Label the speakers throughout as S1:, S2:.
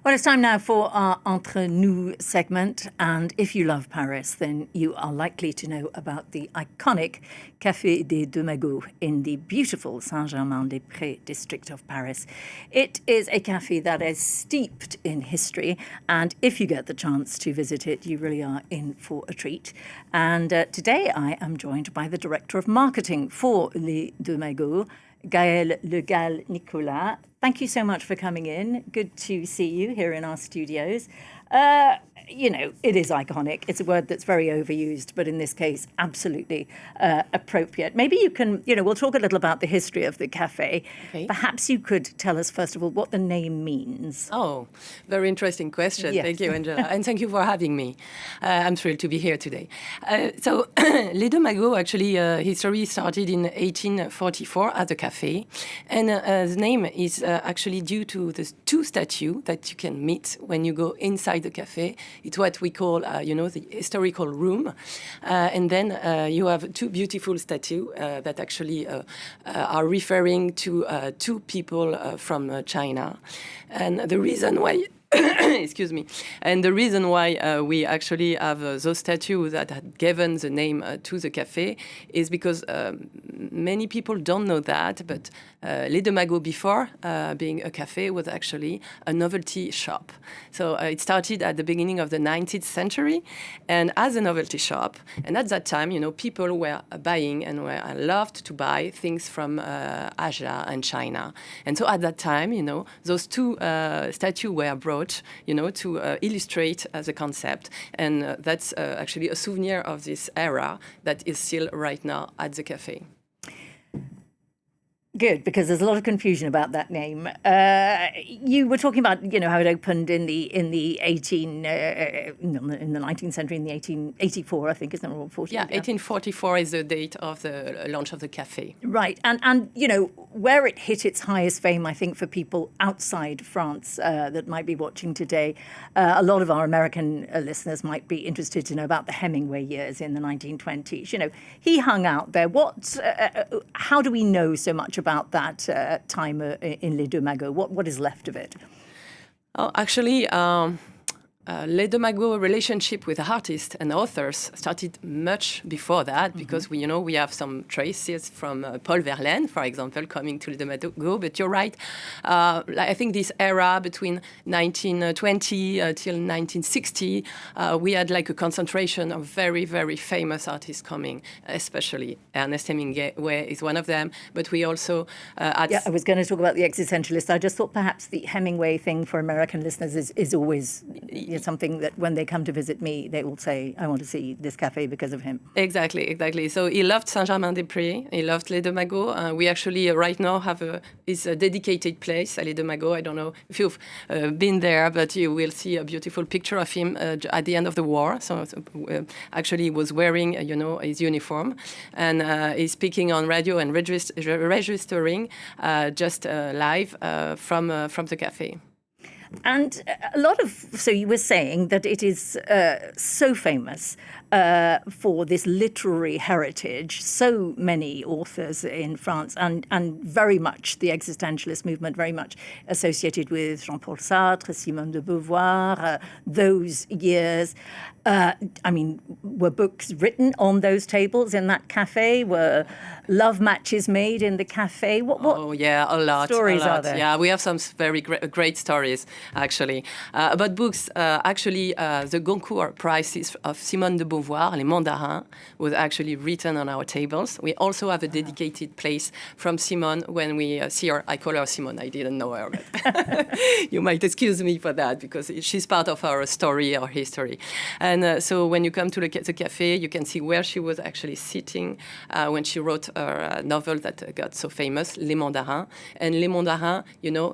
S1: Well, it's time now for our Entre Nous segment. And if you love Paris, then you are likely to know about the iconic Café des Deux Magots in the beautiful Saint-Germain-des-Prés district of Paris. It is a cafe that is steeped in history. And if you get the chance to visit it, you really are in for a treat. And today I am joined by the Director of Marketing for Les Deux Magots, Gaëlle Le Gall Nicolas. Thank you so much for coming in. Good to see you here in our studios. It is iconic. It's a word that's very overused, but in this case, absolutely appropriate. Maybe you can, we'll talk a little about the history of the cafe. Okay. Perhaps you could tell us, first of all, what the name means.
S2: Oh, very interesting question.
S1: Yes.
S2: Thank you, Angela. And thank you for having me. I'm thrilled to be here today. So, Les Deux Magots, actually, history started in 1844 as a cafe. And the name is actually due to the two statues that you can meet when you go inside the cafe. It's what we call, the historical room. And then you have two beautiful statues that actually are referring to two people from China. And the reason why... Excuse me. And the reason why we actually have those statues that had given the name to the cafe is because many people don't know that, but Les Deux Magots before being a cafe was actually a novelty shop. So it started at the beginning of the 19th century and as a novelty shop. And at that time, people were buying and were loved to buy things from Asia and China. And so at that time, those two statues were brought to illustrate the concept. And that's actually a souvenir of this era that is still right now at the cafe.
S1: Good, because there's a lot of confusion about that name. You were talking about, how it opened in the 19th century, in the 1884, I think, isn't it? Or 40?
S2: Yeah, 1844 is the date of the launch of the cafe.
S1: Right, and where it hit its highest fame, I think, for people outside France that might be watching today, a lot of our American listeners might be interested to know about the Hemingway years in the 1920s. He hung out there. How do we know so much about that time in Les Deux Magots? What is left of it?
S2: Oh, actually, Les Deux Magots' relationship with artists and authors started much before that, because we have some traces from Paul Verlaine, for example, coming to Les Deux Magots. But you're right. I think this era between 1920 till 1960, we had like a concentration of very, very famous artists coming, especially Ernest Hemingway is one of them. But we also had...
S1: Yeah, I was going to talk about the existentialist. I just thought perhaps the Hemingway thing for American listeners is always... something that when they come to visit me, they will say, I want to see this cafe because of him.
S2: Exactly. So he loved Saint-Germain-des-Prés. He loved Les Deux Magots. We actually right now have a dedicated place at Les Deux Magots. I don't know if you've been there, but you will see a beautiful picture of him at the end of the war. So actually he was wearing, his uniform. And he's speaking on radio and registering just live from the cafe.
S1: And so you were saying that it is so famous for this literary heritage, so many authors in France, and very much the existentialist movement, very much associated with Jean-Paul Sartre, Simone de Beauvoir, those years. Were books written on those tables in that cafe? Were love matches made in the cafe? What
S2: Oh, yeah, a lot.
S1: Stories are there?
S2: Yeah, we have some very great stories, actually. About books, the Goncourt Prizes of Simone de Beauvoir, Les Mandarins, was actually written on our tables. We also have a dedicated place from Simone when we see her. I call her Simone. I didn't know her, but you might excuse me for that, because she's part of our story, our history. And so when you come to the cafe, you can see where she was actually sitting when she wrote her novel that got so famous, Les Mandarins. And Les Mandarins,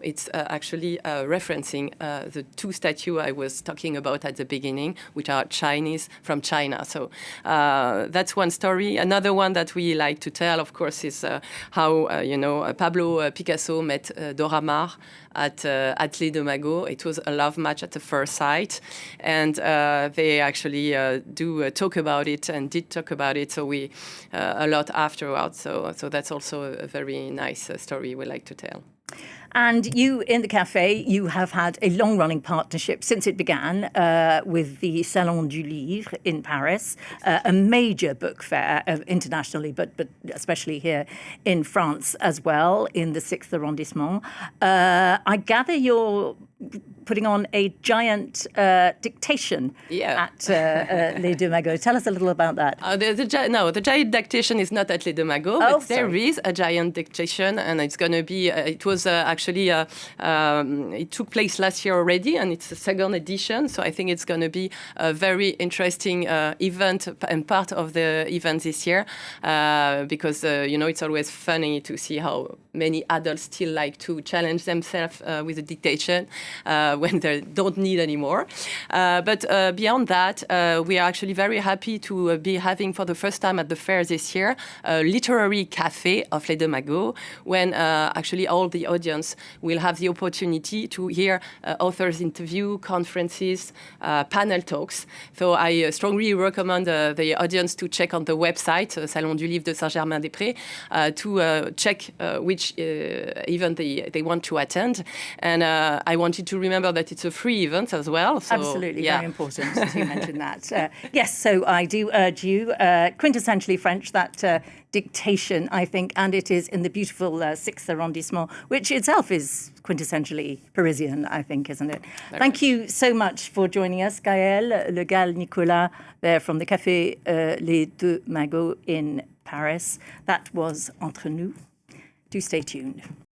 S2: it's actually referencing the two statues I was talking about at the beginning, which are Chinese from China. So that's one story. Another one that we like to tell, of course, is how, Pablo Picasso met Dora Maar at Les Deux Magots. It was a love match at the first sight. And they actually do talk about it and did talk about it. So we a lot afterwards. So that's also a very nice story we like to tell.
S1: And you, in the cafe, you have had a long-running partnership since it began with the Salon du Livre in Paris, a major book fair internationally, but especially here in France as well, in the 6th arrondissement. I gather you're putting on a giant dictation at Les Deux Magots. Tell us a little about that.
S2: The giant dictation is not at Les Deux Magots, but there is a giant dictation, and it's going to be, it was actually, it took place last year already, and it's the second edition, so I think it's going to be a very interesting event and part of the event this year, because, it's always funny to see how many adults still like to challenge themselves with a dictation when they don't need anymore. But beyond that, we are actually very happy to be having for the first time at the fair this year a literary cafe of Les Deux Magots, when actually all the audience will have the opportunity to hear authors interview, conferences, panel talks. So I strongly recommend the audience to check on the website, Salon du Livre de Saint-Germain-des-Prés, to check which event they want to attend. And I wanted to remember that it's a free event as well. So,
S1: absolutely, very important to mention that. Yes, so I do urge you, quintessentially French, that dictation, I think, and it is in the beautiful 6th arrondissement, which itself is quintessentially Parisian, I think, isn't it? Thank you so much for joining us, Gaëlle Le Gall Nicolas, there from the café Les Deux Magots in Paris. That was Entre Nous. Do stay tuned.